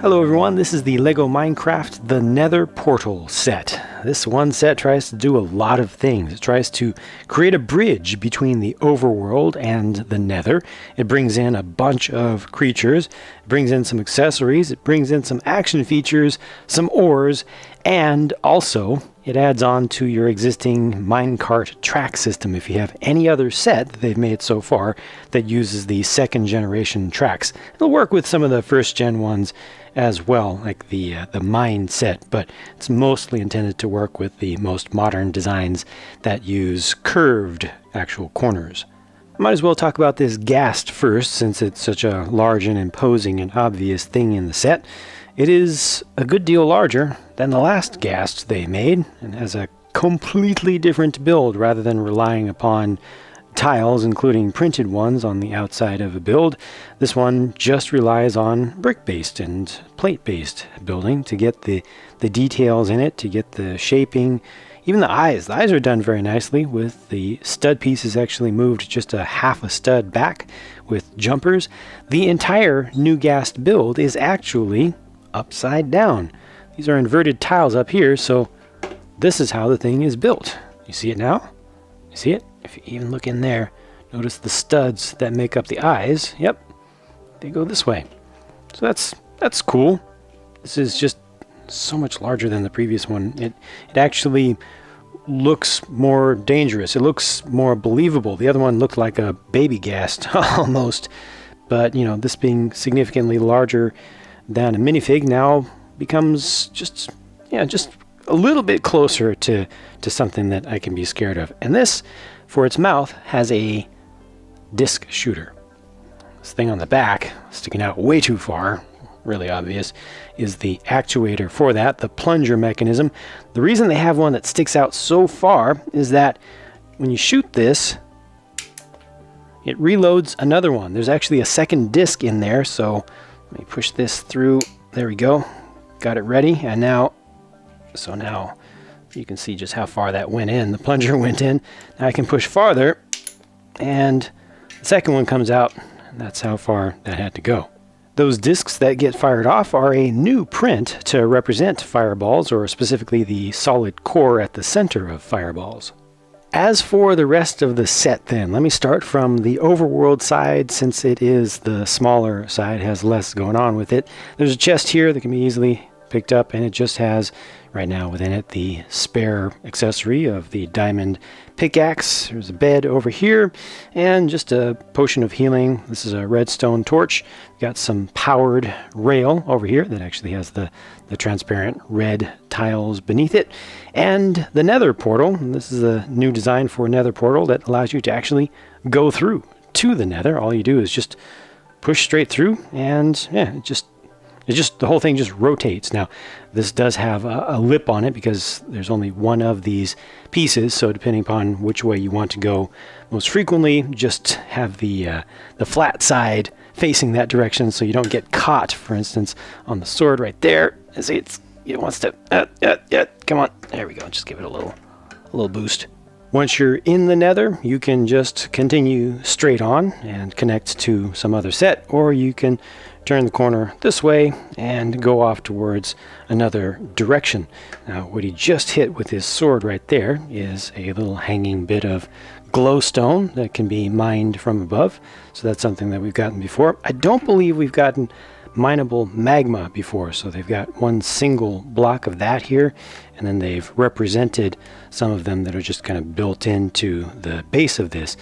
Hello everyone, this is the LEGO Minecraft The Nether Portal set. This one set tries to do a lot of things. It tries to create a bridge between the overworld and the nether. It brings in a bunch of creatures, it brings in some accessories, it brings in some action features, some ores, and also it adds on to your existing minecart track system if you have any other set that they've made so far that uses the second generation tracks. It'll work with some of the first gen ones as well, like the mine set, but it's mostly intended to work with the most modern designs that use curved actual corners. I might as well talk about this Gast first, since it's such a large and imposing and obvious thing in the set. It is a good deal larger than the last Gast they made, and has a completely different build rather than relying upon tiles, including printed ones on the outside of a build. This one just relies on brick-based and plate-based building to get the details in it, to get the shaping. Even the eyes. The eyes are done very nicely, with the stud pieces actually moved just a half a stud back with jumpers. The entire new Gast build is actually upside down. These are inverted tiles up here, so this is how the thing is built. You see it now? You see it? If you even look in there, notice the studs that make up the eyes. Yep, they go this way. So that's cool. This is just so much larger than the previous one. It actually looks more dangerous. It looks more believable. The other one looked like a baby Gast almost. But, you know, this being significantly larger than a minifig now becomes just a little bit closer to something that I can be scared of. And this, for its mouth, has a disc shooter. This thing on the back, sticking out way too far, really obvious, is the actuator for that, the plunger mechanism. The reason they have one that sticks out so far is that when you shoot this, it reloads another one. There's actually a second disc in there, so let me push this through. There we go. Got it ready, and now you can see just how far that went in. The plunger went in. Now I can push farther, and the second one comes out, and that's how far that had to go. Those discs that get fired off are a new print to represent fireballs, or specifically the solid core at the center of fireballs. As for the rest of the set then, let me start from the overworld side, since it is the smaller side, has less going on with it. There's a chest here that can be easily picked up, and it just has right now within it the spare accessory of the diamond pickaxe. There's a bed over here and just a potion of healing. This is a redstone torch. Got some powered rail over here that actually has the transparent red tiles beneath it, and the Nether Portal. And this is a new design for Nether Portal that allows you to actually go through to the Nether. All you do is just push straight through, and yeah, the whole thing just rotates. Now, this does have a lip on it because there's only one of these pieces, so depending upon which way you want to go most frequently, just have the flat side facing that direction so you don't get caught, for instance, on the sword right there. See, it wants to, come on, there we go, just give it a little boost. Once you're in the Nether, you can just continue straight on and connect to some other set, or you can turn the corner this way and go off towards another direction. Now, what he just hit with his sword right there is a little hanging bit of glowstone that can be mined from above. So that's something that we've gotten before. I don't believe we've gotten mineable magma before, so they've got one single block of that here, and then they've represented some of them that are just kind of built into the base of this.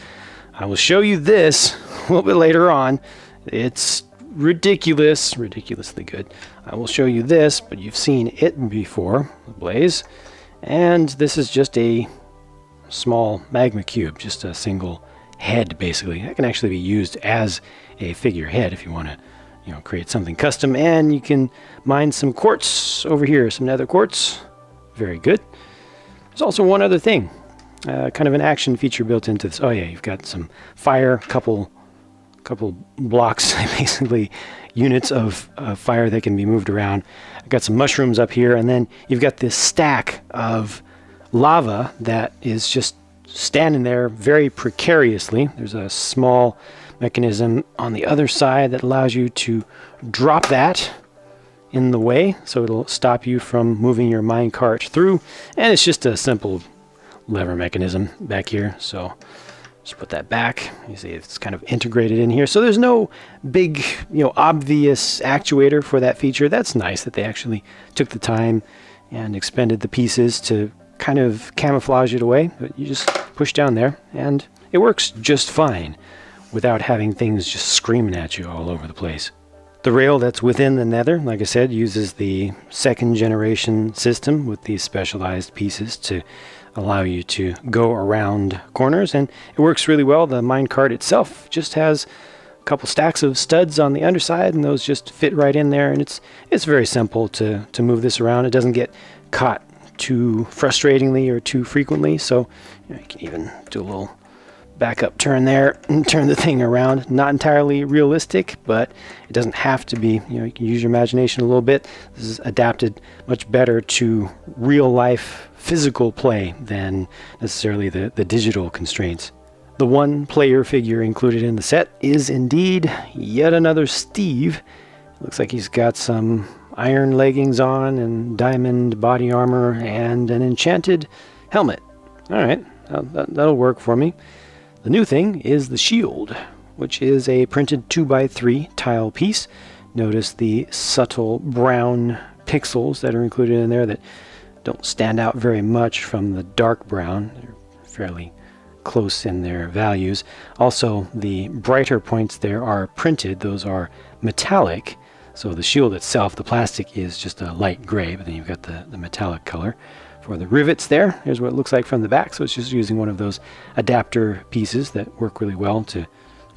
I will show you this a little bit later on. It's ridiculously good. I will show you this, but you've seen it before, the blaze, and this is just a small magma cube, just a single head basically. That can actually be used as a figurehead if you want to, you know, create something custom. And you can mine some quartz over here, some nether quartz. Very good. There's also one other thing, kind of an action feature built into this. Oh yeah, you've got some fire, couple blocks, basically units of fire that can be moved around. I've got some mushrooms up here, and then you've got this stack of lava that is just standing there very precariously. There's a small mechanism on the other side that allows you to drop that in the way, so it'll stop you from moving your minecart through. And it's just a simple lever mechanism back here, so just put that back. You see it's kind of integrated in here, so there's no big, obvious actuator for that feature. That's nice that they actually took the time and expended the pieces to kind of camouflage it away. But you just push down there and it works just fine without having things just screaming at you all over the place. The rail that's within the Nether, like I said, uses the 2nd generation system with these specialized pieces to allow you to go around corners, and it works really well. The minecart itself just has a couple stacks of studs on the underside, and those just fit right in there, and it's very simple to move this around. It doesn't get caught too frustratingly or too frequently, so you can even do a little backup turn there and turn the thing around. Not entirely realistic, but it doesn't have to be. You can use your imagination a little bit. This is adapted much better to real life physical play than necessarily the digital constraints. The one player figure included in the set is indeed yet another Steve. Looks like he's got some iron leggings on and diamond body armor and an enchanted helmet. All right, that'll work for me. The new thing is the shield, which is a printed 2x3 tile piece. Notice the subtle brown pixels that are included in there that don't stand out very much from the dark brown. They're fairly close in their values. Also, the brighter points there are printed. Those are metallic. So the shield itself, the plastic is just a light gray, but then you've got the metallic color. For the rivets there, here's what it looks like from the back. So it's just using one of those adapter pieces that work really well to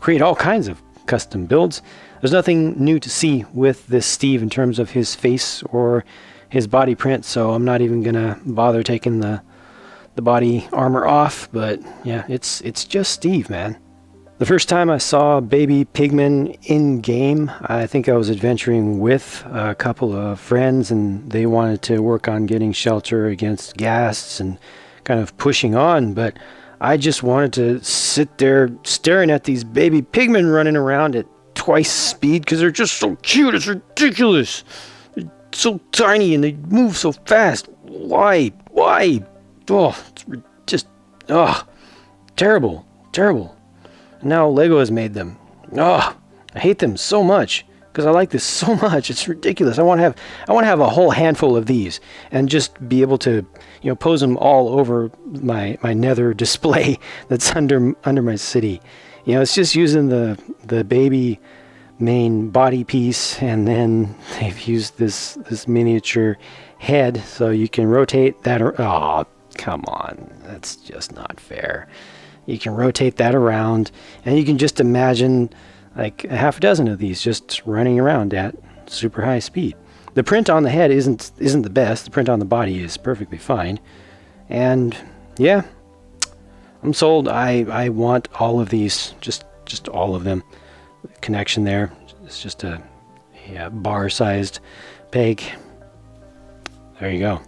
create all kinds of custom builds. There's nothing new to see with this Steve in terms of his face or his body print, so I'm not even gonna bother taking the body armor off. But yeah, it's just Steve, man. The first time I saw baby Pigman in game, I think I was adventuring with a couple of friends, and they wanted to work on getting shelter against ghasts and kind of pushing on, but I just wanted to sit there staring at these baby Pigmen running around at twice speed because they're just so cute. It's ridiculous. They're so tiny and they move so fast. Why? Oh, it's terrible. Now Lego has made them. I hate them so much because I like this so much. It's ridiculous. I want to have a whole handful of these and just be able to, pose them all over my Nether display that's under my city. It's just using the baby main body piece, and then they've used this miniature head so you can rotate that. Oh, come on. That's just not fair. You can rotate that around, and you can just imagine like a half a dozen of these just running around at super high speed. The print on the head isn't the best. The print on the body is perfectly fine. And yeah, I'm sold. I want all of these, just all of them. The connection there, it's just a bar-sized peg. There you go.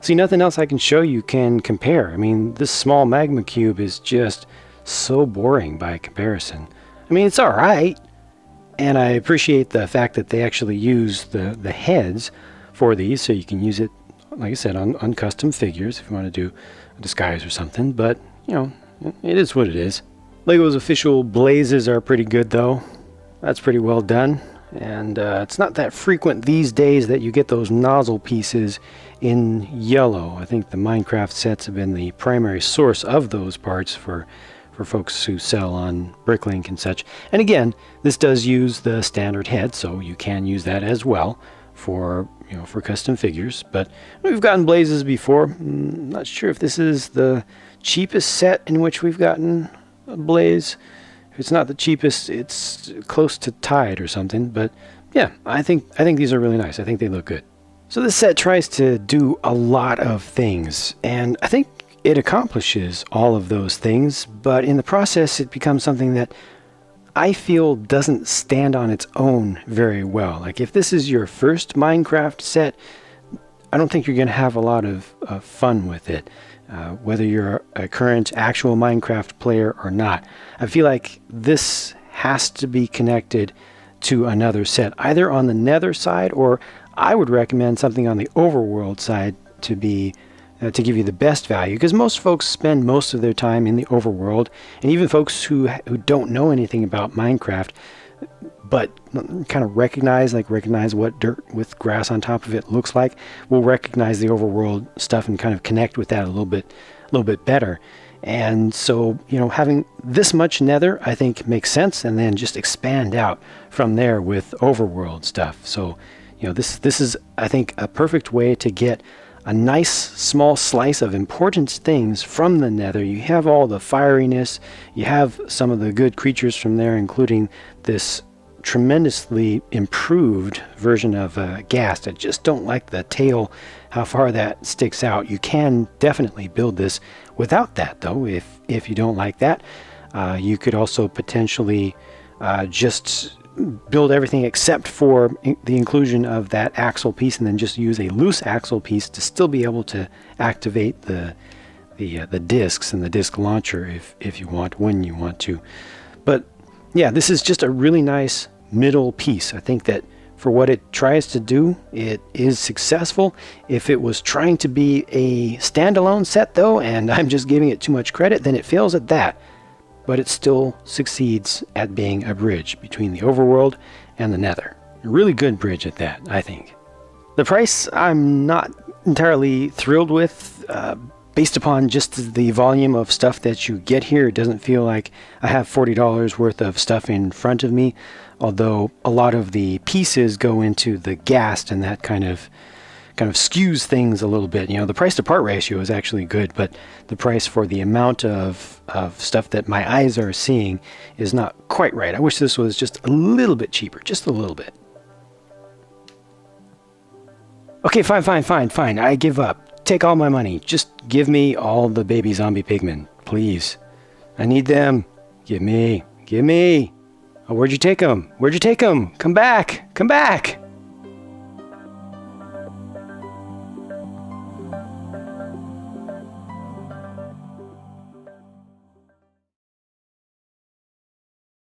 See, nothing else I can show you can compare. I mean, this small magma cube is just so boring by comparison. I mean, it's all right, and I appreciate the fact that they actually use the heads for these, so you can use it, like I said, on custom figures if you want to do a disguise or something. But, it is what it is. Lego's official blazes are pretty good, though. That's pretty well done. And it's not that frequent these days that you get those nozzle pieces in yellow. I think the Minecraft sets have been the primary source of those parts for folks who sell on Bricklink and such. And again, this does use the standard head, so you can use that as well for custom figures. But we've gotten blazes before. I'm not sure if this is the cheapest set in which we've gotten a blaze. If it's not the cheapest, it's close to tied or something. But yeah, I think these are really nice. I think they look good. So this set tries to do a lot of things, and I think it accomplishes all of those things, but in the process it becomes something that I feel doesn't stand on its own very well. Like, if this is your first Minecraft set, I don't think you're going to have a lot of fun with it. Whether you're a current actual Minecraft player or not. I feel like this has to be connected to another set, either on the Nether side, or I would recommend something on the Overworld side to be to give you the best value, because most folks spend most of their time in the Overworld, and even folks who don't know anything about Minecraft but kind of recognize what dirt with grass on top of it looks like, will recognize the Overworld stuff and kind of connect with that a little bit better. And so, you know, having this much Nether, I think, makes sense, and then just expand out from there with Overworld stuff. So, you know, this is, I think, a perfect way to get a nice small slice of important things from the Nether. You have all the fieriness, you have some of the good creatures from there, including this tremendously improved version of Gast. I just don't like the tail, how far that sticks out. You can definitely build this without that, though, if you don't like that. You could also potentially just build everything except for the inclusion of that axle piece, and then just use a loose axle piece to still be able to activate the discs and the disc launcher if you want, when you want to. But yeah, this is just a really nice middle piece. I think that for what it tries to do, it is successful. If it was trying to be a standalone set, though, and I'm just giving it too much credit, then it fails at that. But it still succeeds at being a bridge between the Overworld and the Nether. A really good bridge at that, I think. The price I'm not entirely thrilled with, based upon just the volume of stuff that you get here. It doesn't feel like I have $40 worth of stuff in front of me, although a lot of the pieces go into the Gast, and that kind of skews things a little bit. You know, the price to part ratio is actually good, but the price for the amount of stuff that my eyes are seeing is not quite right. I wish this was just a little bit cheaper, just a little bit. Okay, fine. I give up. Take all my money. Just give me all the baby zombie pigmen, please. I need them. Give me. Oh, where'd you take them? Come back.